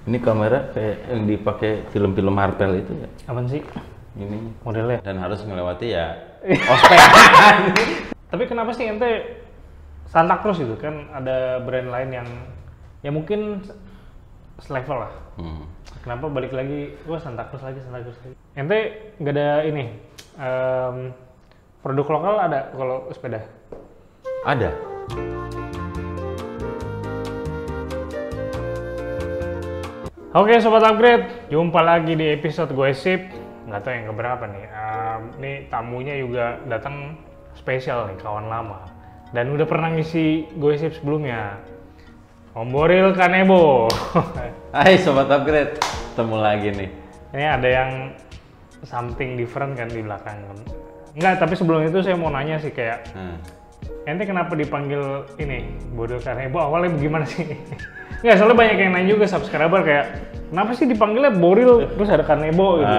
Ini kamera kayak yang dipakai film-film Marvel itu ya. Apaan sih Ini modelnya? dan harus melewati ya ospek. Tapi kenapa sih ente Santa Cruz itu kan ada brand lain yang ya mungkin selevel lah. Kenapa balik lagi gua Santa Cruz lagi? Ente nggak ada ini produk lokal ada kalau sepeda? Ada. Oke Sobat Upgrade, jumpa lagi di episode Gosip. Nggak tahu yang keberapa nih. Nih tamunya juga datang spesial nih, kawan lama. Dan udah pernah ngisi Gosip sebelumnya. Om Boril Kanebo. Hai Sobat Upgrade, ketemu lagi nih. Ini ada yang something different kan di belakang. Enggak, tapi sebelum itu saya mau nanya sih kayak ente kenapa dipanggil ini Boril Kanebo? Awalnya bagaimana sih? Nggak, soalnya banyak yang nanya juga subscriber kayak kenapa sih dipanggilnya Boril terus ada Kanebo gitu.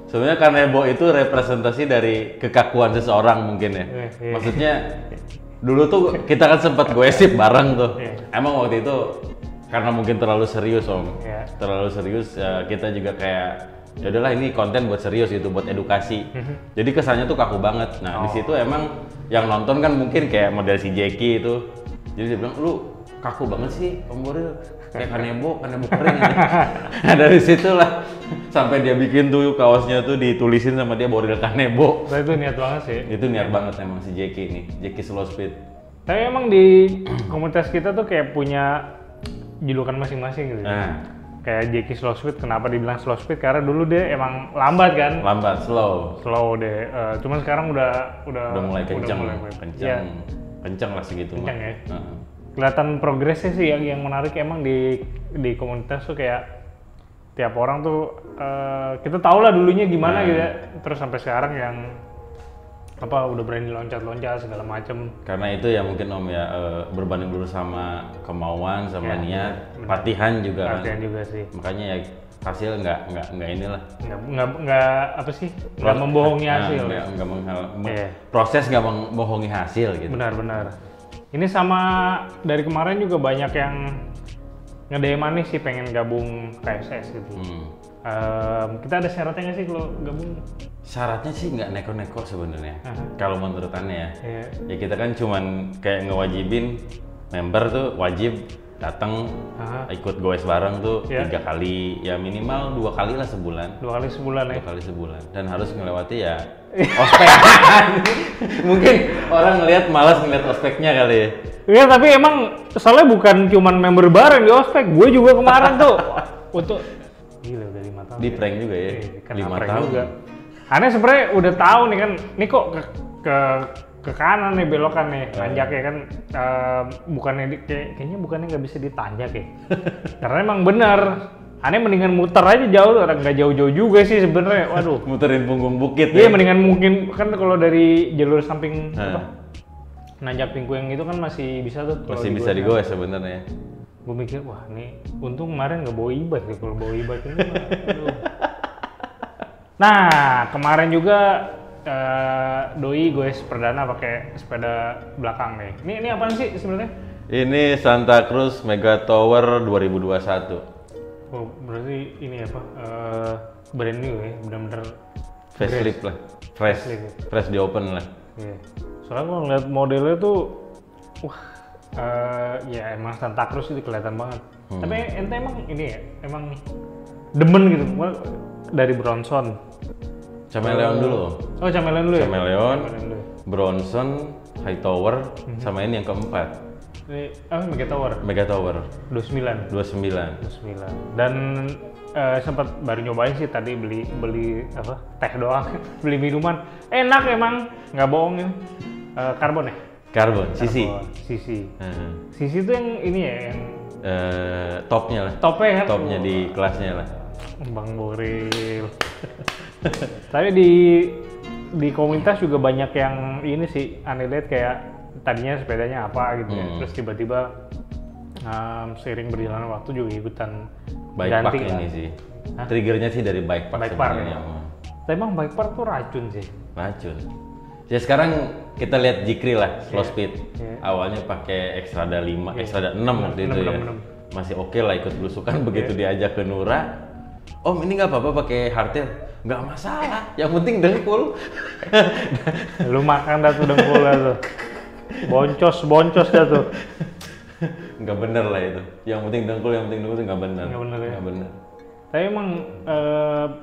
Sebenarnya Kanebo itu representasi dari kekakuan seseorang mungkin ya. Iya. Maksudnya dulu tuh kita kan sempat gosip bareng tuh. Iya. Emang waktu itu karena mungkin terlalu serius Om. Iya. Terlalu serius ya, kita juga kayak ya udahlah ini konten buat serius gitu, buat edukasi. Jadi kesannya tuh kaku banget. Nah, di situ emang yang nonton kan mungkin kayak model si Jackie itu. Jadi dia bilang, "Lu kaku banget sih Om Boril, kayak Kanebo kering." Nah, dari situlah sampai dia bikin tuh kaosnya tuh ditulisin sama dia Boril Kanebo. Nah, itu niat banget sih. Itu niat banget emang si Jackie nih, Jackie Slow Speed. Tapi emang di komunitas kita tuh kayak punya julukan masing-masing gitu. Kayak Jackie Slow Speed, kenapa dibilang Slow Speed? Karena dulu dia emang lambat kan? Lambat, slow. Slow deh. Cuman sekarang udah Mulai kenceng, Iya, kenceng lah segitu mah. kenceng ya. Kelihatan progresnya sih yang menarik emang di komunitas tuh kayak tiap orang tuh kita tahu lah dulunya gimana gitu ya. Terus sampai sekarang yang udah berani loncat-loncat segala macem. Karena itu ya mungkin Om ya berbanding dulu sama kemauan sama niat, latihan juga Latihan kan. juga sih. Makanya ya hasil nggak inilah. Nggak apa sih? Nggak membohongi hasil. Proses nggak membohongi hasil gitu. Benar-benar. Ini sama dari kemarin juga banyak yang nge-DM nih sih pengen gabung KSS gitu. Kita ada syaratnya nggak sih kalau gabung? Syaratnya sih nggak neko-neko sebenarnya. Kalau menurut Ane ya. Iya. Ya kita kan cuman kayak ngewajibin member tuh wajib datang ikut goes bareng tuh 3 kali, ya minimal 2 kali lah sebulan. 2 kali sebulan ya? 2 kali sebulan. Dan harus melewati ya ospek. Mungkin orang ngelihat malas ngeliat ospeknya kali ya. Iya, tapi emang soalnya bukan cuman member bareng di ospek, gue juga kemarin tuh untuk gila udah 5 tahun. Di prank juga ya. 5 tahun. Juga. Aneh sebenarnya udah tahu nih kan, nih kok ke kanan nih belokan nih, tanjak ya kan, bukannya kayaknya bukannya nggak bisa ditanjak ya. Karena emang bener. Aneh mendingan muter aja jauh, orang nggak jauh-jauh juga sih sebenarnya. Waduh. Muterin punggung bukit. Iya, mendingan mungkin kan kalau dari jalur samping nanjak Pingkueng itu kan masih bisa tuh. Masih bisa digoes sebenarnya. Gue mikir, wah nih untung kemarin nggak bawa e-bike ya, kalau bawa e-bike ini mah, aduh. Nah, kemarin juga Doi goes perdana pakai sepeda belakang nih. Ini apaan sih sebenarnya? Ini Santa Cruz Mega Tower 2021. Oh, berarti ini apa? Brand new ya, benar-benar Facelift lah, fresh di open lah. Iya. Soalnya kalau ngeliat modelnya tuh, wah, ya emang Santa Cruz itu kelihatan banget. Tapi ente emang ini ya, emang demen gitu, dari Bronson. Chameleon dulu. Oh, Chameleon dulu ya? Chameleon, Bronson, Hightower, sama ini yang keempat. Ini Mega Tower. Mega Tower 29. 29. Dan sempat baru nyobain sih tadi beli apa? Teh doang. Beli minuman. Enak emang, nggak bohong ini. Karbon ya? Karbon, Sisi. Sisi itu yang ini ya, yang topnya lah. Topnya kan? Topnya di kelasnya lah. Bang Boril. Tapi di komunitas juga banyak yang ini sih, aneh lihat kayak tadinya sepedanya apa gitu ya, terus tiba-tiba seiring berjalannya waktu juga ikutan bike ganti park ini sih. Triggernya sih dari bike park sebenarnya. Tapi emang bike park tuh racun sih. Racun. Ya sekarang kita lihat Jikri lah, slow speed. Yeah. Awalnya pakai Xtrada 5, Xtrada 6 waktu itu ya. masih oke lah ikut belusukan. Begitu diajak ke Nura, Om ini nggak apa-apa pakai hardtail, nggak masalah, yang penting dengkul. Lu makan dah tuh dengkul dah tuh, boncos dah tuh. Nggak bener lah itu, yang penting dengkul itu nggak bener. Nggak bener ya? Nggak bener. Tapi emang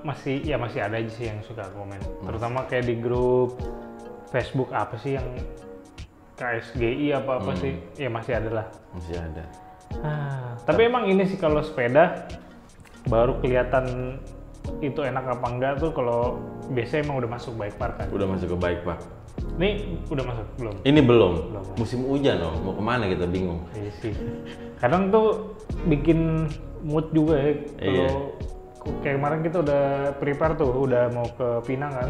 masih ada aja sih yang suka komen, terutama kayak di grup Facebook apa sih yang KSGI apa sih, ya masih ada lah. Masih ada. Tapi emang ini sih kalau sepeda baru kelihatan itu enak apa enggak tuh kalau biasanya emang udah masuk bike park kan. Udah masuk ke bike park. Ini udah masuk belum? Ini belum. Musim hujan loh, mau kemana kita bingung. Iya sih. Kadang tuh bikin mood juga ya. Kalau kayak kemarin kita udah prepare tuh, udah mau ke Pinang kan.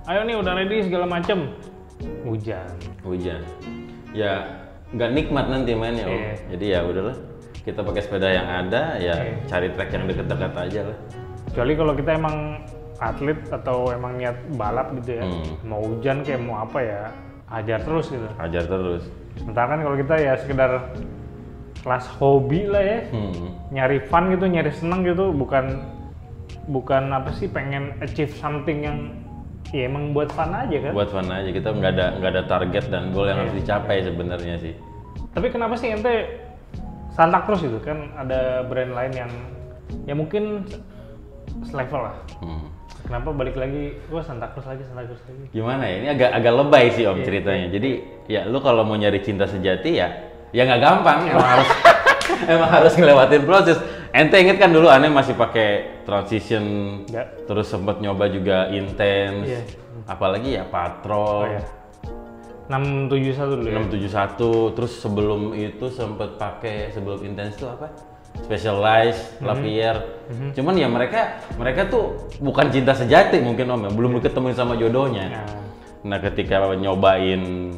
Ayo nih udah ready segala macem. Hujan. Ya nggak nikmat nanti mainnya Om. Jadi ya udahlah. Kita pakai sepeda yang ada, ya cari track yang deket-deket aja lah. Kecuali kalau kita emang atlet atau emang niat balap gitu ya, mau hujan kayak mau apa ya, hajar terus gitu. Hajar terus. Sementara kan kalau kita ya sekedar kelas hobi lah ya, nyari fun gitu, nyari seneng gitu, bukan apa sih pengen achieve something yang ya emang buat fun aja kan? Buat fun aja, kita nggak ada target dan goal yang harus dicapai sebenarnya sih. Tapi kenapa sih ente Santa Cruz itu kan ada brand lain yang ya mungkin selevel lah. Kenapa balik lagi, gua Santa Cruz lagi. Gimana ya? Ini agak lebay sih Om ceritanya. Jadi ya lu kalau mau nyari cinta sejati ya nggak gampang. Emang harus ngelewatin proses. Ente inget kan dulu aneh masih pakai transition, terus sempat nyoba juga intense, apalagi ya patrol. 671 dulu ya? 671, terus sebelum itu sempet pakai sebelum intense itu apa? Specialized, Lavier. Cuman ya mereka tuh bukan cinta sejati mungkin Om ya, belum ketemu sama jodohnya. Nah ketika nyobain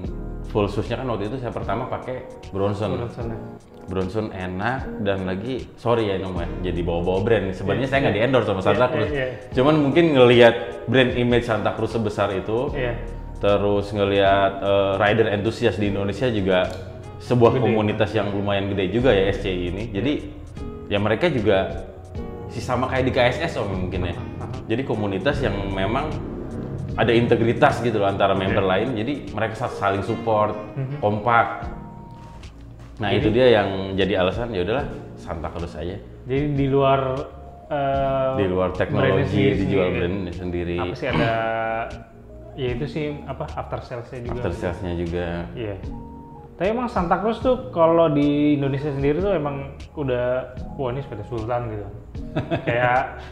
full shoes-nya kan waktu itu saya pertama pakai Bronson enak dan lagi sorry ya Om ya, jadi bawa-bawa brand. Sebenarnya saya nggak di-endorse sama Santa Cruz. Cuman mungkin ngelihat brand image Santa Cruz sebesar itu. Terus ngelihat rider entusias di Indonesia juga sebuah komunitas yang lumayan gede juga ya SCI ini. Jadi ya mereka juga sama kayak di KSS Om mungkin ya. Jadi komunitas yang memang ada integritas gitu loh antara member lain. Jadi mereka saling support, kompak. Nah itu dia yang jadi alasan ya udahlah Santa Cruz aja. Jadi di luar teknologi dijual brand sendiri. Apa sih ada ya itu sih apa after salesnya juga. After salesnya juga. Iya. Tapi emang Santa Cruz tuh kalau di Indonesia sendiri tuh emang udah wah ini sepeda sultan gitu. Kayak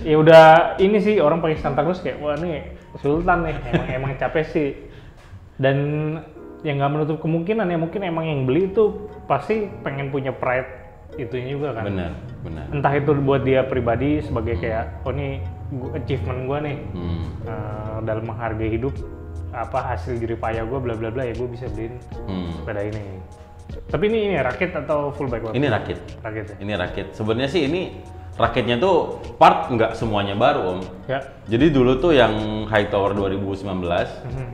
ya udah ini sih orang pakai Santa Cruz kayak wah ini sultan nih emang capek sih. Dan yang nggak menutup kemungkinan ya mungkin emang yang beli itu pasti pengen punya pride itunya juga kan. Benar. Entah itu buat dia pribadi sebagai kayak oh ini achievement gua nih dalam menghargai hidup apa hasil jerih payah gua bla bla bla ya gua bisa beliin sepeda ini. Tapi ini rakit atau full bike? Ini rakit. Rakit ya? Ini rakit. Sebenarnya sih ini rakitnya tuh part nggak semuanya baru Om. Ya. Jadi dulu tuh yang High Tower 2019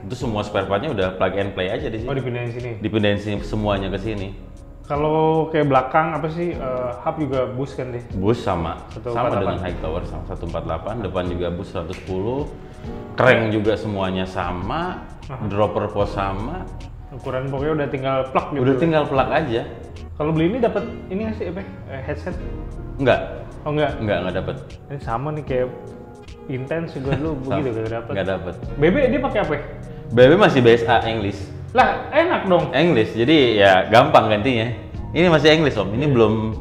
itu semua spare partnya udah plug and play aja di sini. Oh dipindahin sini? Dipindahin sini semuanya ke sini. Kalau kayak belakang apa sih hub juga bus kan deh? Bus sama 148. Sama dengan High Tower sama 148, depan juga bus 110, crank juga semuanya sama, dropper post sama. Ukuran pokoknya udah tinggal plug gitu. Udah tinggal plug aja. Kalau beli ini dapat ini nggak sih apa? Headset? Enggak. Oh enggak? Enggak dapat. Ini sama nih kayak Intense juga dulu begitu gak dapat. Enggak dapat. BB dia pakai apa? BB masih BSA English. Lah enak dong. English, jadi ya gampang gantinya. Ini masih English Om, ini belum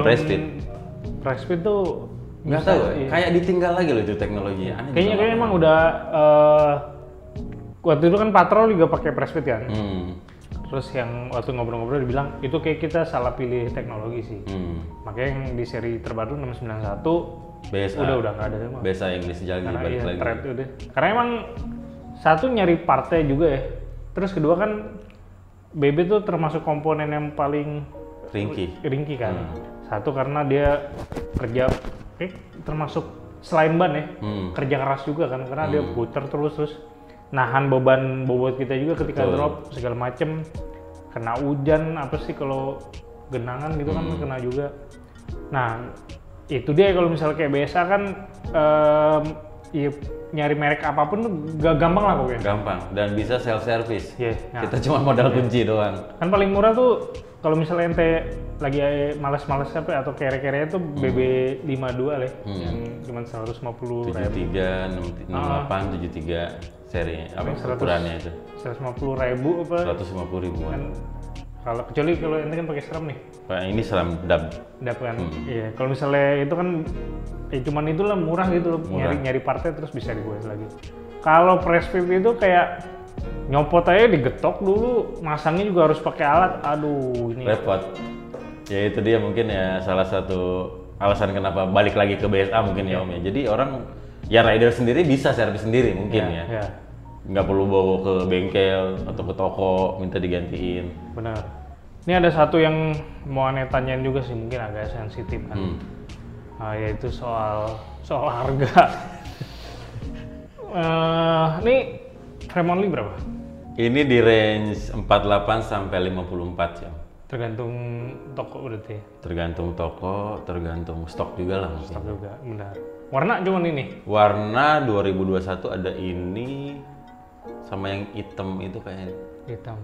press fit. Press fit tuh nggak tahu, kayak ditinggal lagi loh itu teknologinya. Kayaknya emang udah waktu itu kan Patrol juga pakai press fit kan. Terus yang waktu ngobrol-ngobrol dibilang itu kayak kita salah pilih teknologi sih. Makanya yang di seri terbaru 691 BSA. udah nggak ada semua. BSA English jalan balik lagi. Udah. Karena emang satu nyari partnya juga ya. Terus kedua kan BB tuh termasuk komponen yang paling ringkih kan. Satu karena dia kerja termasuk selain ban ya, kerja keras juga kan karena dia puter terus nahan beban bobot kita juga ketika drop segala macem, kena hujan apa sih kalau genangan gitu kan kena juga. Nah itu dia kalau misalnya kayak biasa kan ya, nyari merek apapun tuh gak gampang lah pokoknya. Gampang dan bisa self service. Nah. Kita cuma modal kunci doang. Kan paling murah tuh kalau misalnya ente lagi males-males apa atau kere-kere itu BB52 lah, yang cuma 150.000. 73, 68, 73 seri apa ukurannya itu? 150.000 apa? 150.000. Kan kalau kecuali kalau ente kan pakai seram nih. Pak ini seram dab Kan. Iya, kalau misalnya itu kan cuman itulah murah gitu loh, nyari partai terus bisa dibuat lagi. Kalau press fit itu kayak nyopot aja digetok dulu, masangnya juga harus pakai alat. Aduh, ini repot. Ya itu dia mungkin ya salah satu alasan kenapa balik lagi ke BSA mungkin ya Om ya. Jadi orang ya rider sendiri bisa servis sendiri mungkin ya. Nggak perlu bawa ke bengkel atau ke toko minta digantiin. Benar. Ini ada satu yang mau aneh tanyain juga sih, mungkin agak sensitif kan. Yaitu soal harga. Ini frame only berapa? Ini di range 48 sampai 54 ya. Tergantung toko berarti ya? Tergantung toko, tergantung stok juga lah mungkin. Stok juga, benar. Warna cuman ini? Warna 2021 ada ini sama yang hitam itu kayaknya. Hitam?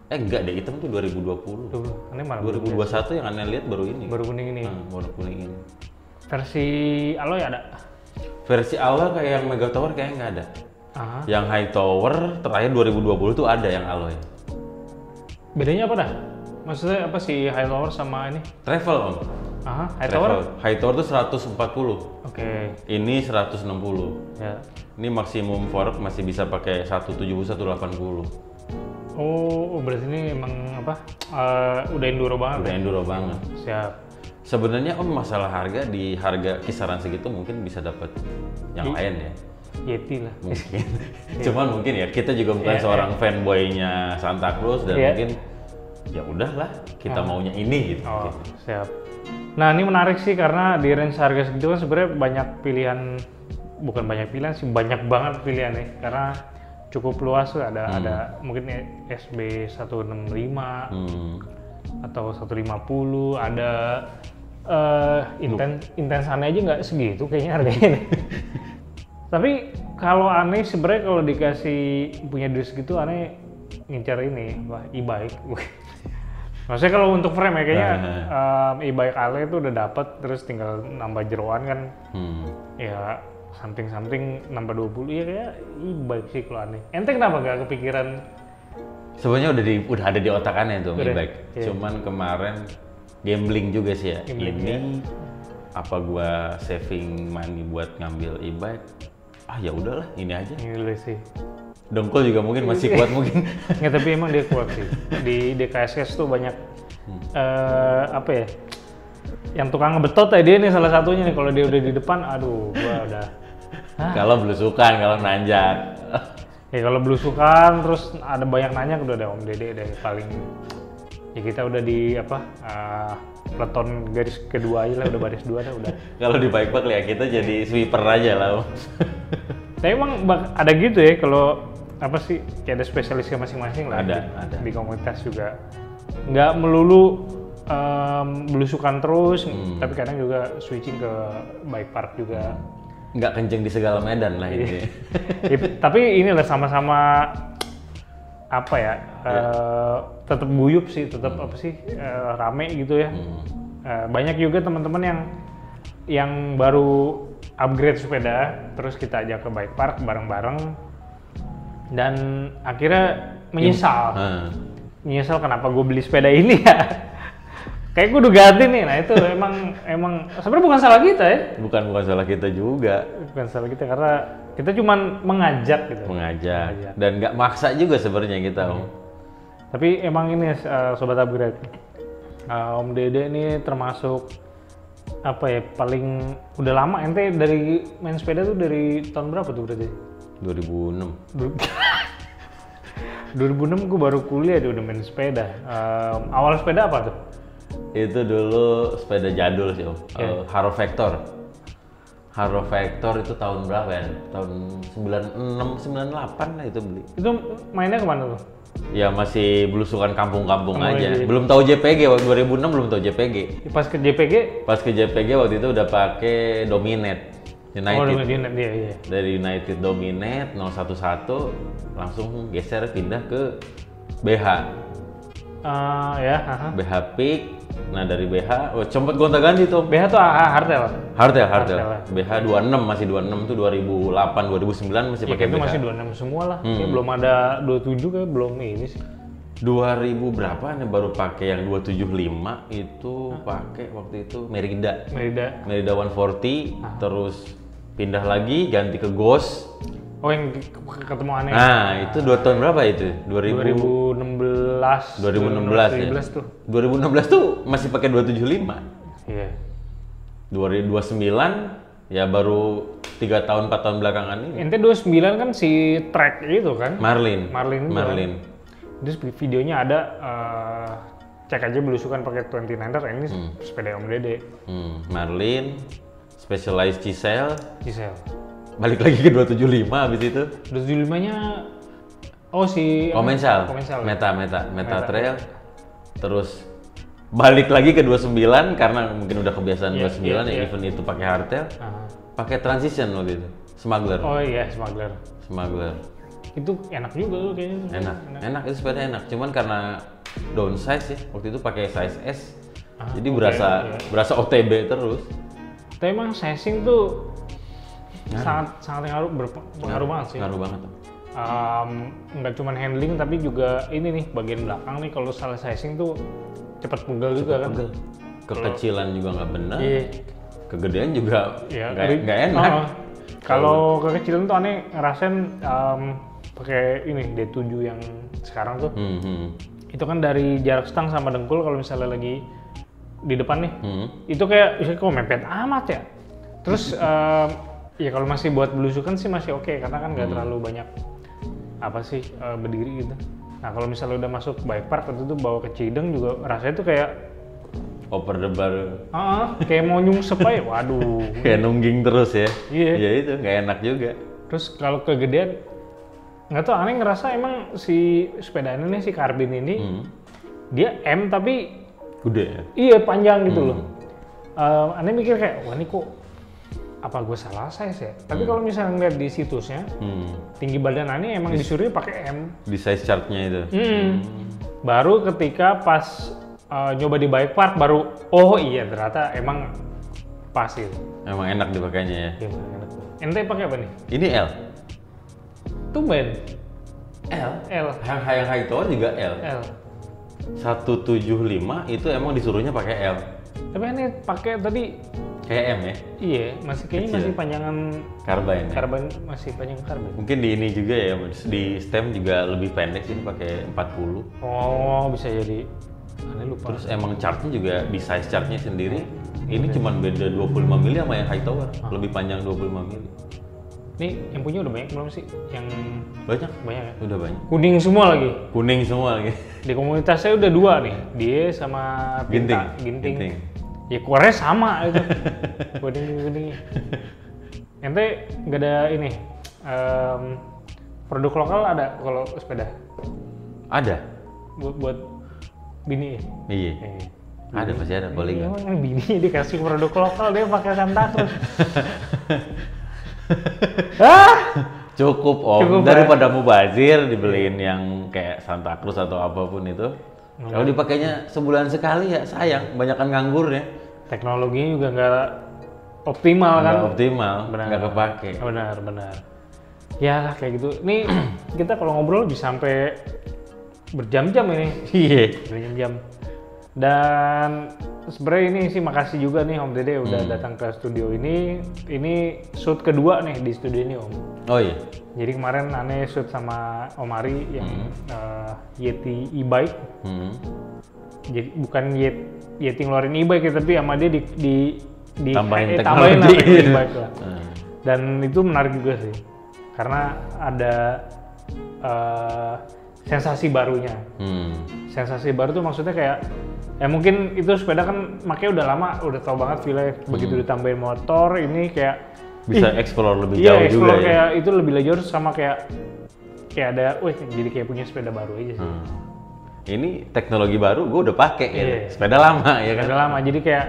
Enggak deh, hitam tuh 2020. Aneh mana? 2021 yang aneh lihat baru ini. Baru kuning ini? Baru kuning ini. Versi alloy ada? Versi alloy kayak yang Mega Tower kayaknya nggak ada. Yang High Tower terakhir 2020 tuh ada yang alloy. Bedanya apa dah? Maksudnya apa sih High Tower sama ini? Travel Om. High Tower? High Tower tuh 140. Oke. Ini 160. Ya. Ini maksimum fork masih bisa pakai 170 180. Oh, berarti ini emang apa? Udah enduro banget. Udah enduro banget. Siap. Sebenarnya Om masalah harga di harga kisaran segitu mungkin bisa dapat yang lain ya. Yeti lah. Mungkin. Cuman mungkin ya kita juga bukan seorang fanboy-nya Santa Cruz dan mungkin ya udahlah kita maunya ini gitu. Siap. Nah ini menarik sih karena di range harga segitu kan sebenarnya banyak pilihan, bukan banyak pilihan sih, banyak banget pilihan nih karena cukup luas tuh ada mungkin SB 165 atau 150, ada intensannya aja nggak segitu kayaknya harganya. Tapi kalau aneh sebenarnya kalau dikasih punya duit segitu aneh ngincar ini e-bike. Maksudnya kalau untuk frame ya kayaknya e-bike Ale itu udah dapat, terus tinggal nambah jeroan kan. Ya something nambah 20 ya kayak e-bike sih kalau aneh. Ente kenapa gak kepikiran? Sebenarnya udah ada di otak aneh tuh e-bike. Cuman kemarin gambling juga sih ya. Ini apa gua saving money buat ngambil e-bike? Ya udahlah ini aja. Ini sih. Dengkul juga mungkin masih kuat mungkin. Nggak, tapi emang dia kuat sih. Di DKSS tuh banyak apa ya? Yang tukang ngebetot ya dia nih salah satunya nih. Kalau dia udah di depan, aduh, gua udah. Kalau belusukan, kalau nanjak. Ya kalau belusukan, terus ada banyak nanya, udah ada Om Dede deh paling. Ya kita udah di apa? Peleton garis kedua aja lah, udah baris 2 dah udah. Kalau di bike park ya kita jadi sweeper aja lah. Tapi emang ada gitu ya kalau apa sih kayak ada spesialisnya masing-masing lah. Ada. Di komunitas juga nggak melulu belusukan terus, tapi kadang juga switching ke bike park juga. Nggak kenceng di segala medan lah ini. Tapi inilah sama-sama apa ya, tetap guyup sih, tetap apa sih rame gitu ya. Banyak juga teman-teman yang baru upgrade sepeda, terus kita ajak ke bike park bareng-bareng dan akhirnya menyesal. Menyesal kenapa gue beli sepeda ini ya. Kayak gue udah ganti nih. Nah itu emang sebenarnya bukan salah kita ya. Bukan salah kita juga. Bukan salah kita karena kita cuman mengajak gitu. Mengajak. Dan nggak maksa juga sebenarnya kita. Tapi emang ini sobat upgrade. Om Dede ini termasuk apa ya, paling udah lama. Ente dari main sepeda tuh dari tahun berapa tuh berarti? 2006. 2006 gue baru kuliah udah main sepeda. Awal sepeda apa tuh? Itu dulu sepeda jadul sih Om. Haro Vector. Haro Vector itu tahun berapa ya? Tahun 96, 98 lah itu beli. Itu mainnya kemana tuh? Ya masih belusukan kampung-kampung aja. Iya. Belum tahu JPG, waktu 2006 belum tahu JPG. Pas ke JPG? Pas ke JPG waktu itu udah pakai Dominate United. Oh, Dominate dia, iya. Dari United Dominate 011 langsung geser pindah ke BH. Ya, BH Peak. Nah dari BH, sempet gonta-ganti tuh. BH tuh Hartel. Hartel. BH 26 masih 26 tuh 2008 2009 masih pakai Itu BH. masih 26 semua lah. Kayak belum ada 27 kayak belum ini sih. 2000 berapa nih baru pakai yang 275 itu pakai waktu itu Merida 140 terus pindah lagi ganti ke Ghost. Oh yang ketemu aneh. Nah, itu 2 tahun berapa itu? 2016 ya. tuh. 2016 tuh masih pakai 275. Iya. 2029 ya baru 3 tahun 4 tahun belakangan ini. Ente 29 kan si track itu kan? Marlin. Terus videonya ada cek aja belusukan pakai 29er ini sepeda Om Dede. Marlin, Specialized Cisel. Balik lagi ke 275 habis itu. 275-nya Komensal. Meta Trail. Terus balik lagi ke 29 karena mungkin udah kebiasaan 29 event itu pakai hardtail. Pakai Transition waktu itu. Smuggler. Oh iya, Smuggler. Itu enak juga loh kayaknya. Enak itu sepeda enak. Cuman karena downsize ya. Waktu itu pakai size S. Jadi berasa OTB terus. Tapi emang sizing tuh sangat berpengaruh banget sih. Ngaruh banget. Nggak cuma handling tapi juga ini nih bagian belakang nih kalau salah sizing tuh cepat pegel juga kan. Kekecilan juga nggak benar. Iya. Kegedean juga nggak enak. Kalau kekecilan tuh aneh ngerasain pakai ini D7 yang sekarang tuh. Itu kan dari jarak stang sama dengkul kalau misalnya lagi di depan nih. Itu kayak kok mepet amat ya. Terus ya kalau masih buat belusukan sih masih oke karena kan nggak terlalu banyak berdiri gitu. Nah kalau misalnya udah masuk bike park itu tuh bawa ke Cideng juga rasanya tuh kayak over the bar. Kayak mau nyungsep aja, waduh. Kayak nungging terus ya. Iya. Ya itu nggak enak juga. Terus kalau kegedean nggak tau aneh ngerasa emang si sepeda ini si Carbin ini dia M tapi gede ya? Iya panjang gitu loh. Aneh mikir kayak wah ini kok apa gue salah size ya? Tapi kalau misalnya ngeliat di situsnya, tinggi badan Ani emang disuruh pakai M. Di size chartnya itu. Baru ketika pas nyoba di bike park baru, oh iya ternyata emang pas itu. Emang enak dipakainya ya? Iya enak. Ente pakai apa nih? Ini L. Tumben. L. Yang high tower juga L. 175 itu emang disuruhnya pakai L. Tapi aneh pakai tadi kayak M ya? Iya, masih panjangan Carbine. Masih panjang Carbine. Mungkin di ini juga ya, di stem juga lebih pendek sih, pakai 40. Oh, bisa jadi. Aneh lupa. Terus emang chartnya juga di size chartnya sendiri. Ini cuma beda 25 mili sama yang high tower, lebih panjang 25 mili. Nih, yang punya udah banyak belum sih? Yang banyak ya? Udah banyak. Kuning semua lagi. Di komunitas saya udah 2 nih, dia sama Ginting. Ya keluarnya sama itu. Kuning. Ente nggak ada ini produk lokal ada kalau sepeda? Ada. Buat bini. Iya. Ada pasti ada paling. Emang bini dikasih produk lokal dia pakai Santa Cruz. Cukup Om. Daripada mubazir dibeliin yang kayak Santa Cruz atau apapun itu. Kalau dipakainya sebulan sekali ya sayang, banyakan nganggur ya. Teknologinya juga nggak optimal kan? Nggak optimal, nggak kepake. Benar. Ya kayak gitu. Nih kita kalau ngobrol bisa sampai berjam-jam ini. Iya. Berjam-jam. Dan sebenarnya ini sih makasih juga nih Om Dede udah datang ke studio ini. Ini shoot kedua nih di studio ini Om. Oh iya. Jadi kemarin aneh shoot sama Om Ari yang Yeti e-bike. Jadi bukan Yeti ngeluarin e-bike ya, tapi sama dia tambahin tambahin lah e-bike lah. Dan itu menarik juga sih. Karena ada sensasi barunya. Sensasi baru tuh maksudnya kayak ya mungkin itu sepeda kan makanya udah lama, udah tau banget feel-nya. Begitu ditambahin motor ini kayak bisa explore lebih jauh juga ya. Kayak itu lebih jauh sama kayak kayak ada, jadi kayak punya sepeda baru aja sih. Ini teknologi baru gue udah pakai ya. Sepeda lama ya kan. Sepeda lama, jadi kayak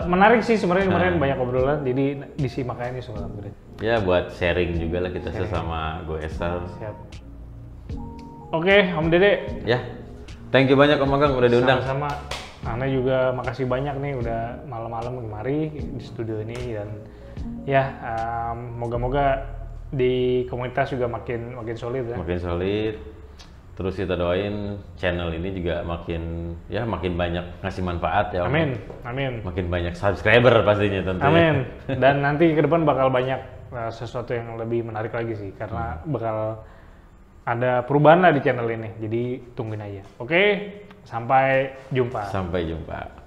menarik sih sebenarnya kemarin banyak obrolan, jadi disimak aja nih soal upgrade. Ya buat sharing juga lah kita sesama goeser. Siap. Oke, Om Dede. Ya, thank you banyak Om Agang udah diundang. Sama-sama. Ana juga makasih banyak nih udah malam-malam kemari di studio ini, dan ya moga-moga di komunitas juga makin solid ya. Makin solid. Terus kita doain channel ini juga makin banyak ngasih manfaat ya. Amin. Makin banyak subscriber pastinya tentunya. Amin. Dan nanti ke depan bakal banyak sesuatu yang lebih menarik lagi sih, karena bakal ada perubahan lah di channel ini. Jadi tungguin aja. Oke, sampai jumpa. Sampai jumpa.